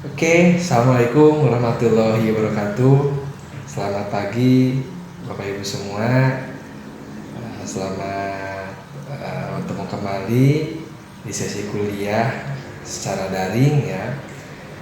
Oke, Assalamualaikum warahmatullahi wabarakatuh. Selamat pagi Bapak Ibu semua. Selamat bertemu kembali di sesi kuliah secara daring ya.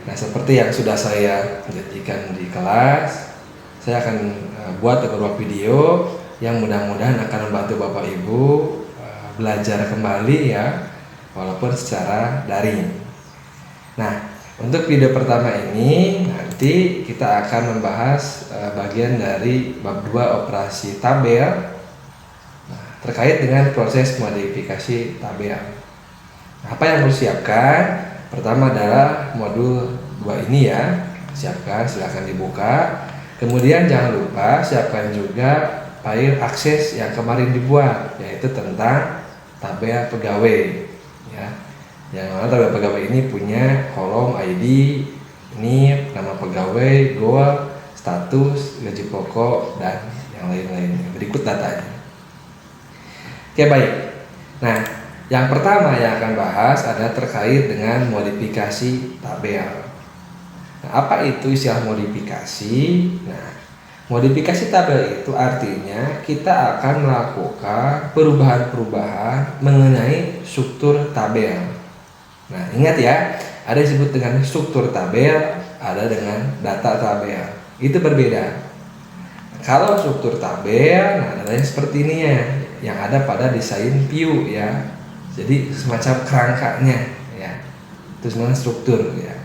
Nah, seperti yang sudah saya janjikan di kelas, saya akan buat beberapa video yang mudah-mudahan akan membantu Bapak Ibu belajar kembali ya, walaupun secara daring. Nah, untuk video pertama ini nanti kita akan membahas bagian dari bab 2 operasi tabel terkait dengan proses modifikasi tabel. Nah, apa yang harus siapkan? Pertama adalah modul 2 ini ya. Siapkan, silahkan dibuka. Kemudian jangan lupa siapkan juga file akses yang kemarin dibuat, yaitu tentang tabel pegawai ya. Yang mana tabel pegawai ini punya kolom ID, NIP, nama pegawai, goal, status, gaji pokok, dan yang lain-lainnya. Berikut datanya. Oke, baik. Nah, yang pertama yang akan bahas adalah terkait dengan modifikasi tabel. Nah, apa itu istilah modifikasi? Nah, modifikasi tabel itu artinya kita akan melakukan perubahan-perubahan mengenai struktur tabel. Nah, ingat ya, ada yang disebut dengan struktur tabel, ada dengan data tabel. Itu berbeda. Kalau struktur tabel, nah adanya seperti ini ya, yang ada pada desain view ya. Jadi semacam kerangkanya ya. Itu sebenarnya struktur ya.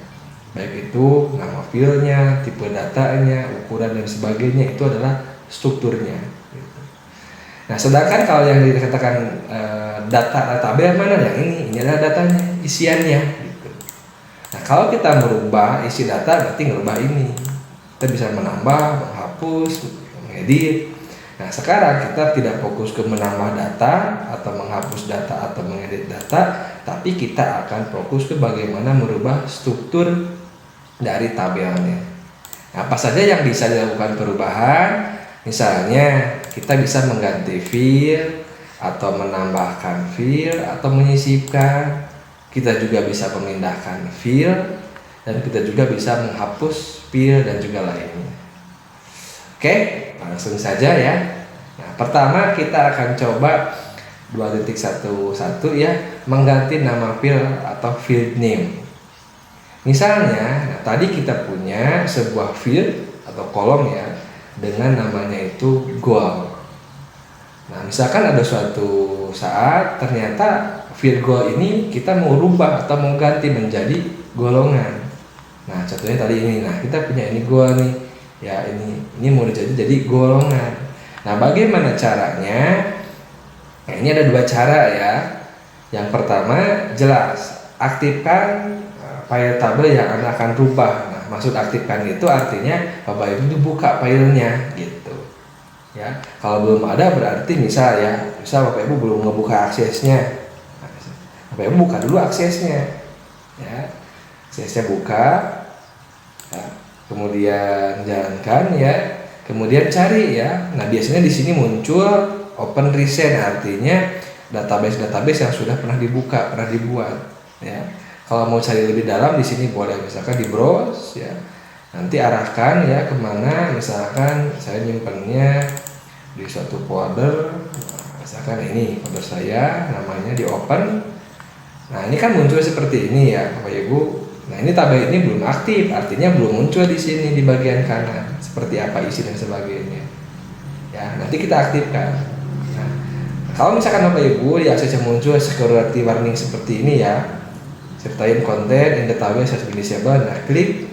Baik itu nama filenya, tipe datanya, ukuran dan sebagainya, itu adalah strukturnya. Nah, sedangkan kalau yang dikatakan data tabel mana yang ini adalah datanya, isiannya gitu. Nah, kalau kita merubah isi data berarti merubah ini. Kita bisa menambah, menghapus, mengedit. Nah, sekarang kita tidak fokus ke menambah data atau menghapus data atau mengedit data, tapi kita akan fokus ke bagaimana merubah struktur dari tabelnya. Nah, apa saja yang bisa dilakukan perubahan? Misalnya kita bisa mengganti field atau menambahkan field atau menyisipkan. Kita juga bisa memindahkan field dan kita juga bisa menghapus field dan juga lainnya. Oke, langsung saja ya. Nah, pertama kita akan coba 2.11 ya, mengganti nama field atau field name. Misalnya, nah, tadi kita punya sebuah field atau kolom ya, dengan namanya itu goal. Nah, misalkan ada suatu saat ternyata field goal ini kita mau rubah atau mau ganti menjadi golongan. Nah, contohnya tadi ini. Nah, kita punya ini goal nih. Ya, ini mau jadi golongan. Nah, bagaimana caranya? Nah, ini ada dua cara ya. Yang pertama, jelas aktifkan file tabel yang Anda akan rubah. Nah, maksud aktifkan itu artinya Bapak Ibu buka filenya gitu. Ya, kalau belum ada berarti misal Bapak Ibu belum ngebuka aksesnya. Nah, Bapak Ibu buka dulu aksesnya. Ya. Aksesnya buka. Ya, kemudian jalankan ya. Kemudian cari ya. Nah, biasanya di sini muncul open recent, artinya database yang sudah pernah dibuka, pernah dibuat ya. Kalau mau cari lebih dalam di sini boleh misalkan di browse ya. Nanti arahkan ya kemana, misalkan saya nyimpennya di suatu folder, misalkan ini folder saya, namanya di open. Nah, ini kan muncul seperti ini ya Bapak Ibu. Nah, ini tabel ini belum aktif, artinya belum muncul di sini di bagian kanan seperti apa isi dan sebagainya. Ya, nanti kita aktifkan. Nah, kalau misalkan Bapak Ibu di aksesnya muncul security warning seperti ini ya, sertain konten in database has been disabled. Nah, klik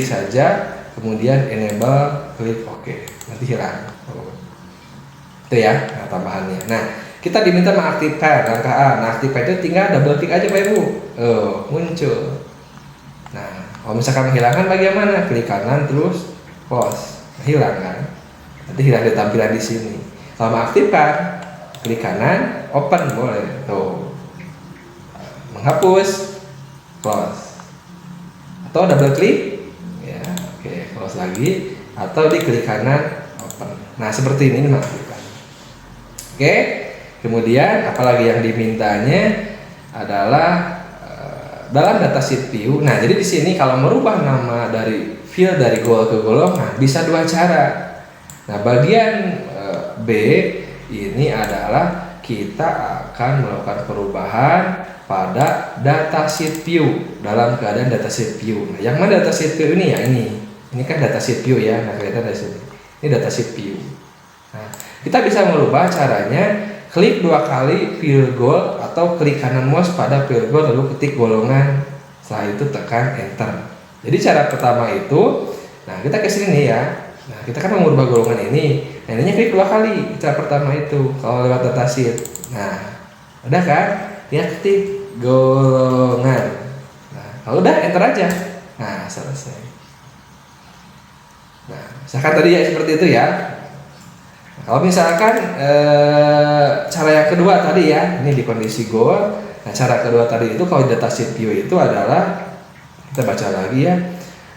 saja, kemudian enable, klik OK, nanti hilang. Itu ya, nah, tambahannya. Nah, kita diminta mengaktifkan langkah A. Nah, aktifkan itu tinggal double klik aja Pak Ibu. Muncul. Nah, kalau misalkan menghilangkan bagaimana? Klik kanan terus close. Hilang kan? Nanti hilang di tampilan di sini. Kalau mengaktifkan, klik kanan, open boleh. Tuh. Menghapus, close, atau double klik ya, oke, close lagi, atau di klik kanan open. Nah, seperti ini mengaktifkan. Oke, kemudian apalagi yang dimintanya adalah dalam datasheet view. Nah, jadi di sini kalau merubah nama dari field dari goal ke golongan bisa dua cara. Nah, bagian B ini adalah kita akan melakukan perubahan pada datasheet view dalam keadaan datasheet view. Nah, yang mana datasheet view ini ya ini kan datasheet view ya. Nah, kelihatan dari sini. Ini datasheet view. Nah, kita bisa merubah caranya klik 2 kali field goal atau klik kanan mouse pada field goal lalu ketik golongan, setelah itu tekan enter. Jadi cara pertama itu, nah kita ke sini nih ya. Nah, kita kan mau merubah golongan ini. Nah, ininya klik 2 kali cara pertama itu kalau lewat datasheet. Nah, udah kan? Tinggal ketik golongan. Nah, kalau udah enter aja. Nah, selesai. Nah, misalkan tadi ya seperti itu ya. Kalau misalkan cara yang kedua tadi ya, ini di kondisi goal. Nah, cara kedua tadi itu kalau di datasheet view itu adalah, kita baca lagi ya,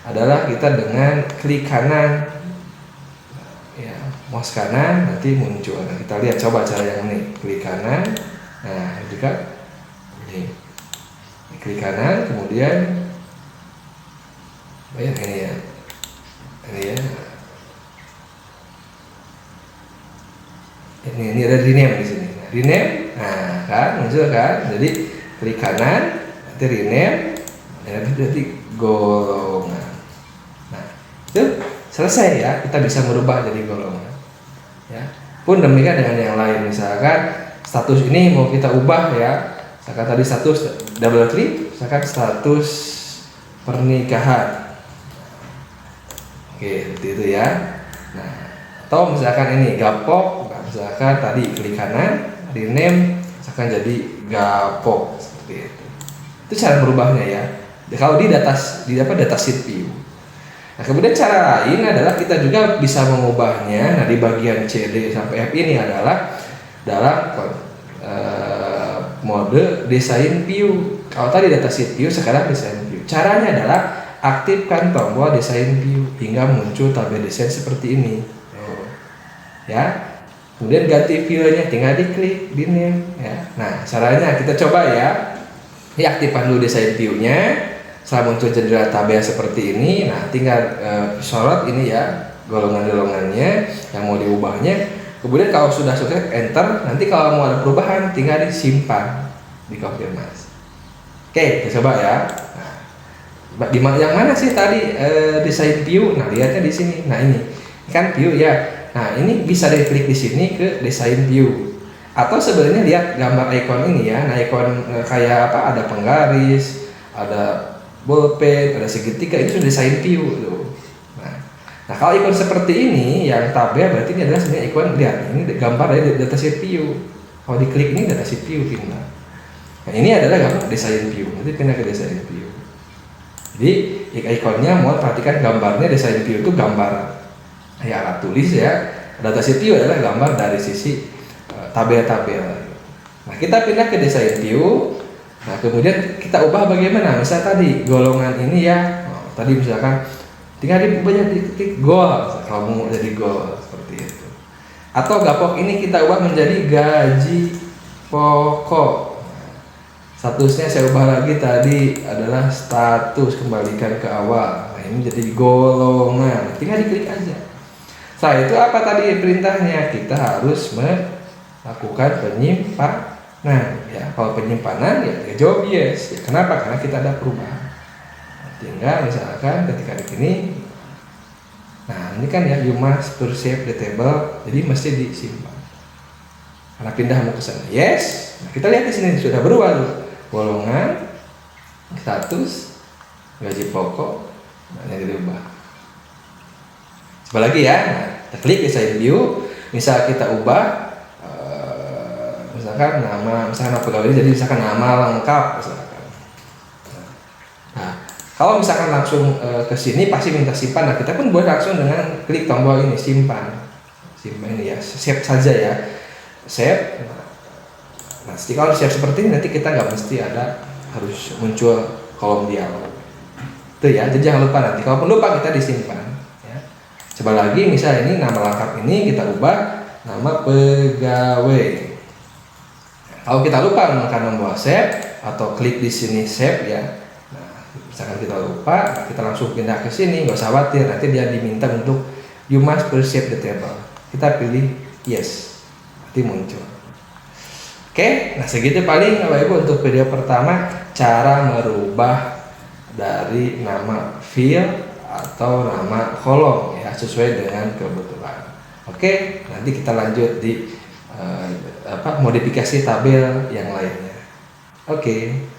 adalah kita dengan klik kanan, ya, mouse kanan nanti muncul. Nah, kita lihat coba cara yang ini, klik kanan. Nah, itu kan ini klik kanan, kemudian bayang ini ya, ini ada rename di sini. Nah, rename, nah kan muncul kan. Jadi klik kanan, nanti rename, nanti golongan. Nah, itu selesai ya. Kita bisa merubah jadi golongan. Ya. Pun demikian dengan yang lain. Misalkan status ini mau kita ubah ya. Misalkan tadi status double klik, misalkan status pernikahan. Oke, seperti itu ya. Nah, atau misalkan ini gapok. Misalkan tadi klik kanan, rename, misalkan jadi gapok seperti itu. Itu cara berubahnya ya. Kalau di datasheet view. Nah, kemudian cara lain adalah kita juga bisa mengubahnya. Nah, di bagian C, D sampai F ini adalah dalam mode desain view. Kalau tadi datasheet view, sekarang desain view. Caranya adalah aktifkan tombol desain view hingga muncul tabel desain seperti ini. Ya. Kemudian ganti filenya, tinggal diklik di name ya. Nah, caranya kita coba ya. Ini aktifkan dulu desain view-nya. Setelah muncul jendela tabel seperti ini, nah tinggal sorot ini ya golongan-golongannya yang mau diubahnya. Kemudian kalau sudah selesai enter, nanti kalau mau ada perubahan tinggal disimpan, dikonfirmasi. Oke, kita coba ya. Nah, yang mana sih tadi desain view? Nah, lihatnya di sini. Nah, ini kan view ya. Nah, ini bisa diklik di sini ke desain view. Atau sebenarnya lihat gambar icon ini ya. Nah, icon kayak apa? Ada penggaris, ada bolpen, ada segitiga, itu sudah desain view tuh. Nah, kalau icon seperti ini yang tabel berarti ini adalah sebenarnya icon, lihat ini gambar dari datasheet view. Kalau diklik ini datasheet view pindah. Nah, ini adalah gambar desain view. Nanti pindah ke desain view. Jadi ikonnya mau perhatikan gambarnya desain view itu gambar ya alat tulis ya. Datasheet view adalah gambar dari sisi tabel-tabel. Nah, kita pindah ke desain view. Nah, kemudian kita ubah bagaimana? Misal tadi golongan ini ya. Tadi misalkan tinggal diubah jadi ketik goal. Kalau mau jadi goal seperti itu. Atau gapok ini kita ubah menjadi gaji pokok. Statusnya saya ubah lagi, tadi adalah status, kembalikan ke awal. Nah, ini jadi golongan. Tinggal diklik aja. Setelah itu apa tadi perintahnya? Kita harus melakukan penyimpanan. Ya, kalau penyimpanan ya jawab yes. Ya, kenapa? Karena kita ada perubahan. Tinggal misalkan ketika di sini, nah ini kan ya you must save the table, jadi mesti disimpan. Karena pindah mau ke sana. Yes. Nah, kita lihat di sini sudah berubah tuh. Golongan, status, gaji pokok, nah, ini dirubah. Coba lagi ya, nah, kita klik desain view, misal kita ubah, misalkan nama pegawai jadi misalkan nama lengkap, misalkan. Nah, kalau misalkan langsung ke sini pasti minta simpan, nah kita pun boleh langsung dengan klik tombol ini simpan ini ya, save saja ya, save. Nah, kalau save seperti ini nanti kita nggak mesti harus muncul kolom dialog. Itu ya, jadi jangan lupa nanti. Kalau lupa kita disimpan. Coba lagi, misal ini nama lengkap ini kita ubah nama pegawai. Kalau kita lupa menekan tombol save atau klik di sini save ya, Misalkan kita lupa, kita langsung pindah ke sini, nggak usah khawatir, nanti dia diminta untuk you must perceive the table. Kita pilih yes, nanti muncul. Oke, nah segitu paling Bapak Ibu untuk video pertama, cara merubah dari nama field atau nama kolom ya sesuai dengan kebutuhan. Oke, nanti kita lanjut di modifikasi tabel yang lainnya. Oke.